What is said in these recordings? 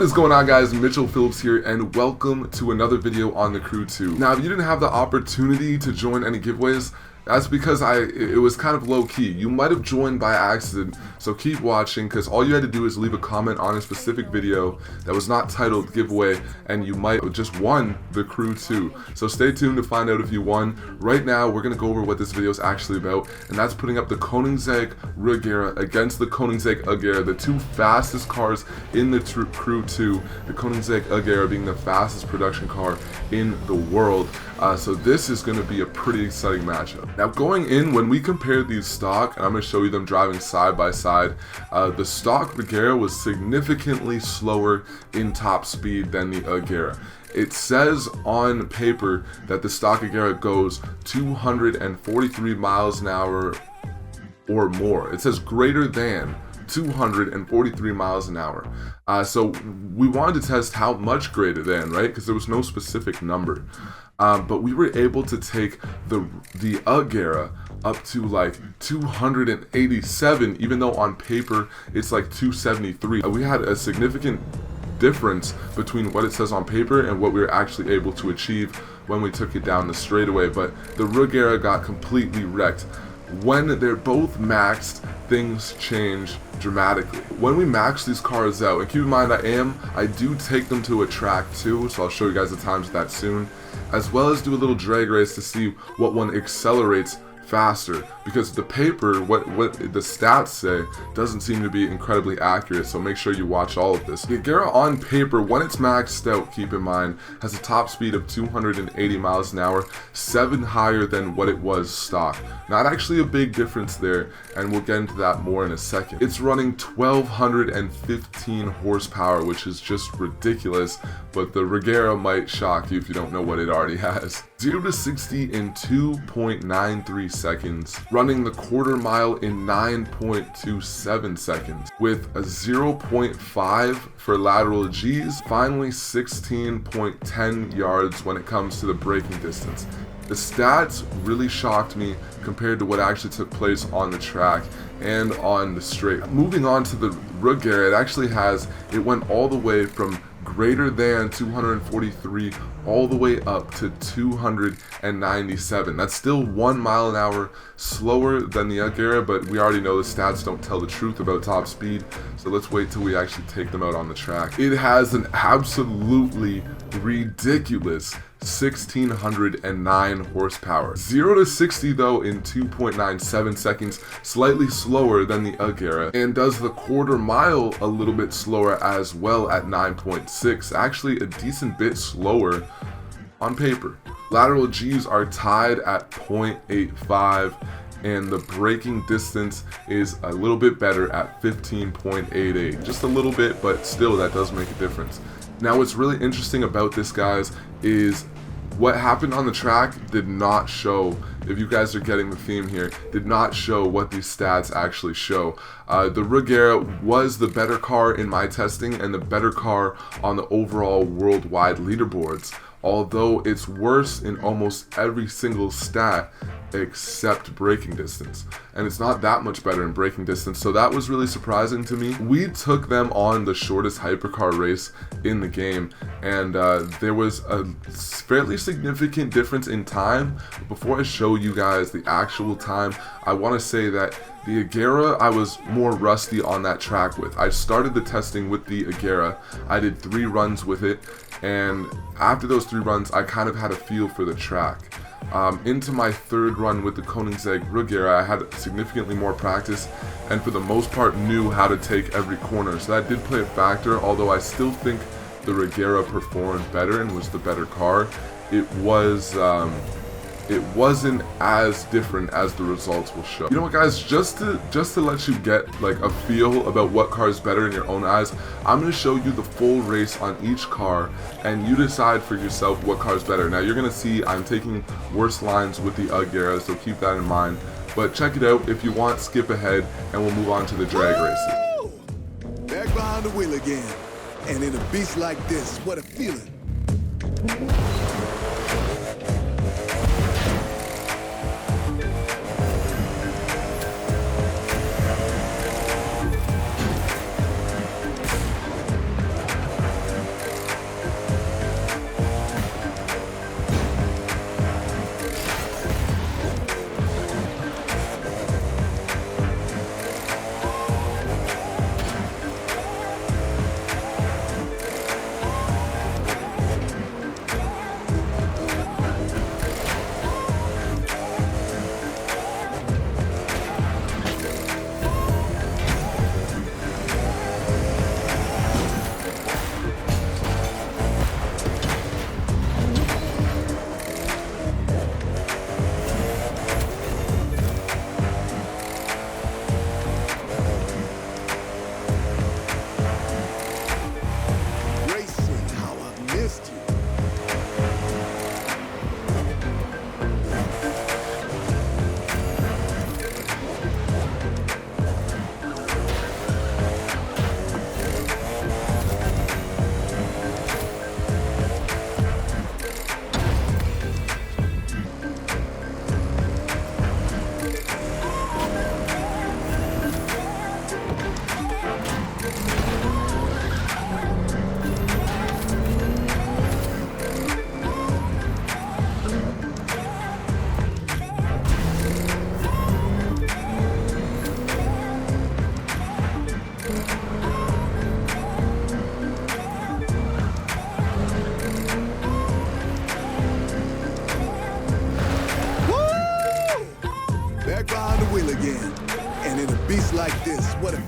What is going on, guys? Mitchell Phillips here, and welcome to another video on the Crew 2. Now, if you didn't have the opportunity to join any giveaways, that's because it was kind of low-key. You might have joined by accident, so keep watching, because all you had to do is leave a comment on a specific video that was not titled giveaway, and you might have just won the Crew 2. So stay tuned to find out if you won. Right now, we're going to go over what this video is actually about, and that's putting up the Koenigsegg Regera against the Koenigsegg Agera, the two fastest cars in the Crew 2, the Koenigsegg Agera being the fastest production car in the world. So this is going to be a pretty exciting matchup. Now, going in, when we compared these stock, and I'm going to show you them driving side by side, the stock Regera was significantly slower in top speed than the Agera. It says on paper that the stock Agera goes 243 miles an hour or more. It says greater than 243 miles an hour. So we wanted to test how much greater than, right? Because there was no specific number. But we were able to take the Agera up to like 287, even though on paper it's like 273. We had a significant difference between what it says on paper and what we were actually able to achieve when we took it down the straightaway. But the Regera got completely wrecked. When they're both maxed, things change dramatically. When we max these cars out, and keep in mind I do take them to a track too, so I'll show you guys the times of that soon, as well as do a little drag race to see what one accelerates faster, because the paper, what the stats say, doesn't seem to be incredibly accurate, so make sure you watch all of this. The Agera on paper, when it's maxed out, keep in mind, has a top speed of 280 miles an hour, 7 higher than what it was stock. Not actually a big difference there, and we'll get into that more in a second. It's running 1215 horsepower, which is just ridiculous, but the Regera might shock you if you don't know what it already has. 0 to 60 in 2.93 seconds, running the quarter mile in 9.27 seconds, with a 0.5 for lateral G's, finally 16.10 yards when it comes to the braking distance. The stats really shocked me compared to what actually took place on the track and on the straight. Moving on to the Regera, it went all the way from greater than 243 all the way up to 297. That's still 1 mile an hour slower than the Agera, but we already know the stats don't tell the truth about top speed, so let's wait till we actually take them out on the track. It has an absolutely ridiculous 1609 horsepower. 0 to 60 though in 2.97 seconds, slightly slower than the Agera, and does the quarter mile a little bit slower as well at 9.6, actually a decent bit slower on paper. Lateral G's are tied at 0.85, and the braking distance is a little bit better at 15.88. Just a little bit, but still that does make a difference. Now, what's really interesting about this, guys, is what happened on the track did not show, if you guys are getting the theme here, did not show what these stats actually show. The Regera was the better car in my testing and the better car on the overall worldwide leaderboards, although it's worse in almost every single stat except braking distance, and it's not that much better in braking distance, so that was really surprising to me. We took them on the shortest hypercar race in the game, and there was a fairly significant difference in time. But before I show you guys the actual time, I want to say that the Agera I was more rusty on that track with. I started the testing with the Agera. I did 3 runs with it, and after those 3 runs I kind of had a feel for the track. Into my 3rd run with the Koenigsegg Regera, I had significantly more practice and for the most part knew how to take every corner, so that did play a factor. Although I still think the Regera performed better and was the better car, it wasn't as different as the results will show. You know what, guys, just to let you get like a feel about what car is better in your own eyes, I'm going to show you the full race on each car and you decide for yourself what car is better. Now, you're going to see I'm taking worse lines with the Agera, so keep that in mind, but check it out. If you want, skip ahead and we'll move on to the drag races. Back behind the wheel again, and in a beast like this, what a feeling.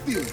few.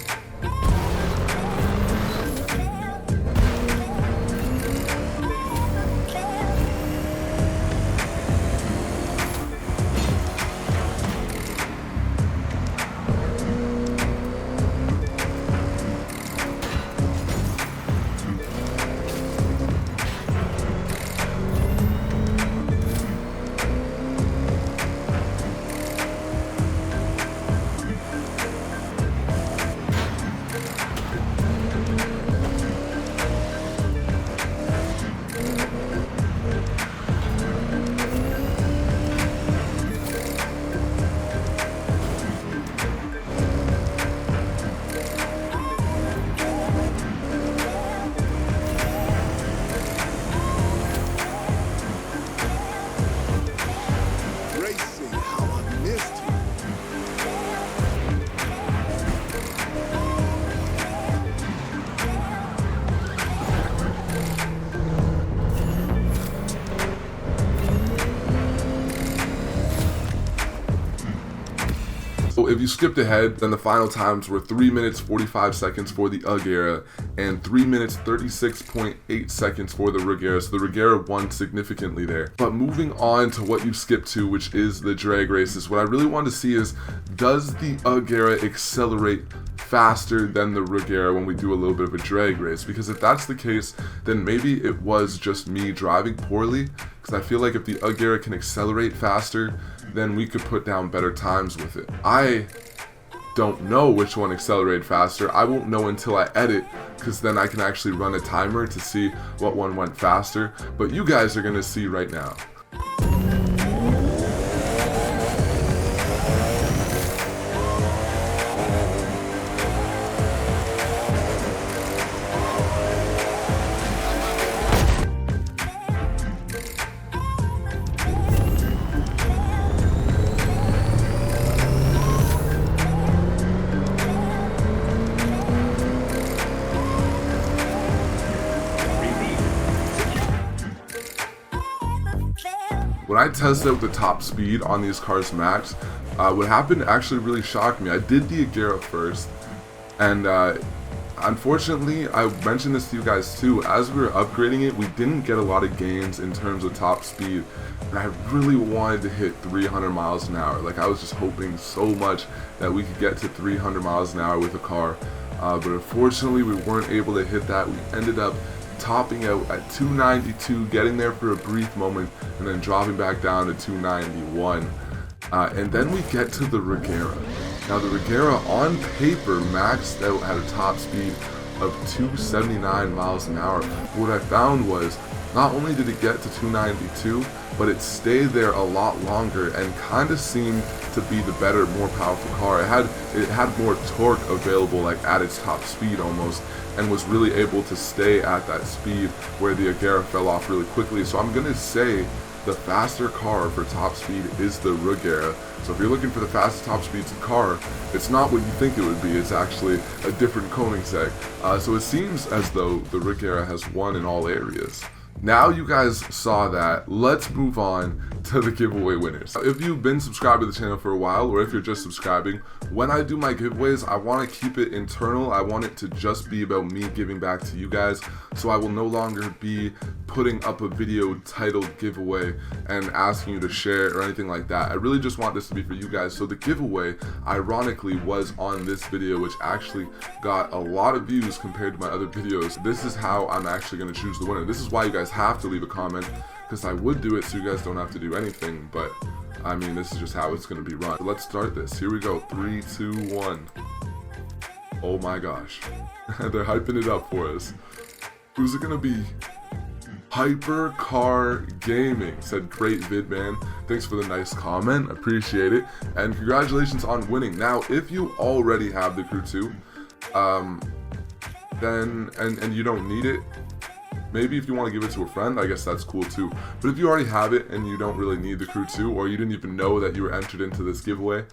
So if you skipped ahead, then the final times were 3 minutes 45 seconds for the Agera and 3 minutes 36.8 seconds for the Regera. So the Regera won significantly there. But moving on to what you skipped to, which is the drag races, what I really want to see is, does the Agera accelerate faster than the Regera when we do a little bit of a drag race? Because if that's the case, then maybe it was just me driving poorly, because I feel like if the Agera can accelerate faster, then we could put down better times with it. I don't know which one accelerated faster. I won't know until I edit, because then I can actually run a timer to see what one went faster, but you guys are gonna see right now. When I tested out the top speed on these cars max, what happened actually really shocked me. I did the Agera first, and unfortunately, I mentioned this to you guys too, as we were upgrading it, we didn't get a lot of gains in terms of top speed, and I really wanted to hit 300 miles an hour. Like, I was just hoping so much that we could get to 300 miles an hour with a car, but unfortunately, we weren't able to hit that. We ended up topping out at 292, getting there for a brief moment, and then dropping back down to 291. And then we get to the Regera. Now the Regera on paper maxed out at a top speed of 279 miles an hour. What I found was, not only did it get to 292, but it stayed there a lot longer and kind of seemed to be the better, more powerful car. It had more torque available, like at its top speed almost, and was really able to stay at that speed where the Agera fell off really quickly. So I'm gonna say the faster car for top speed is the Regera. So if you're looking for the fastest top speeds car, it's not what you think it would be. It's actually a different Koenigsegg. So it seems as though the Regera has won in all areas. Now you guys saw that, let's move on to the giveaway winners. If you've been subscribed to the channel for a while, or if you're just subscribing, when I do my giveaways, I want to keep it internal. I want it to just be about me giving back to you guys, so I will no longer be putting up a video titled giveaway and asking you to share it or anything like that. I really just want this to be for you guys. So the giveaway, ironically, was on this video, which actually got a lot of views compared to my other videos. This is how I'm actually going to choose the winner. This is why you guys have to leave a comment, because I would do it so you guys don't have to do anything, but I mean, this is just how it's going to be run. So let's start this. Here we go. 3, 2, 1. Oh my gosh. They're hyping it up for us. Who's it going to be? Hypercar Gaming said, great vid, man. Thanks for the nice comment. Appreciate it. And congratulations on winning. Now, if you already have the Crew 2, then, and you don't need it, maybe if you want to give it to a friend, I guess that's cool too. But if you already have it and you don't really need the Crew 2, or you didn't even know that you were entered into this giveaway,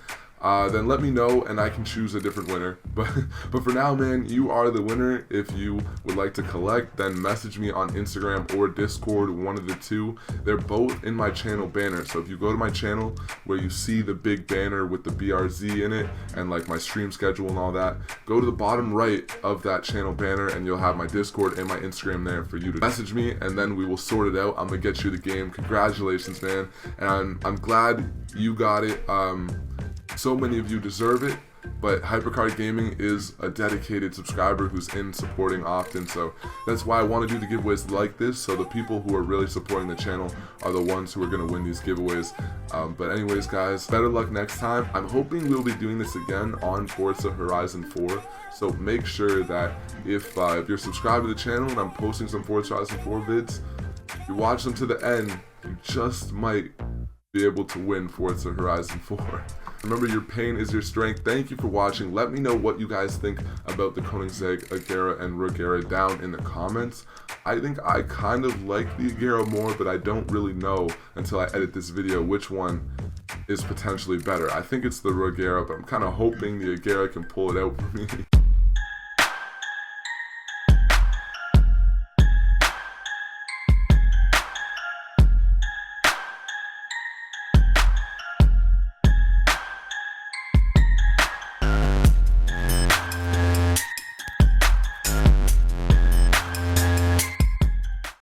then let me know and I can choose a different winner. But for now, man, you are the winner. If you would like to collect, then message me on Instagram or Discord, one of the two. They're both in my channel banner. So if you go to my channel where you see the big banner with the BRZ in it and like my stream schedule and all that, go to the bottom right of that channel banner and you'll have my Discord and my Instagram there for you to message me, and then we will sort it out. I'm gonna get you the game. Congratulations, man. And I'm glad you got it. So many of you deserve it, but Hypercars Gaming is a dedicated subscriber who's in supporting often, so that's why I want to do the giveaways like this, so the people who are really supporting the channel are the ones who are going to win these giveaways. But anyways, guys, better luck next time. I'm hoping we'll be doing this again on Forza Horizon 4, so make sure that if you're subscribed to the channel and I'm posting some Forza Horizon 4 vids, if you watch them to the end, you just might be able to win Forza Horizon 4. Remember, your pain is your strength. Thank you for watching. Let me know what you guys think about the Koenigsegg Agera and Regera down in the comments. I think I kind of like the Agera more, but I don't really know until I edit this video which one is potentially better. I think it's the Regera, but I'm kind of hoping the Agera can pull it out for me.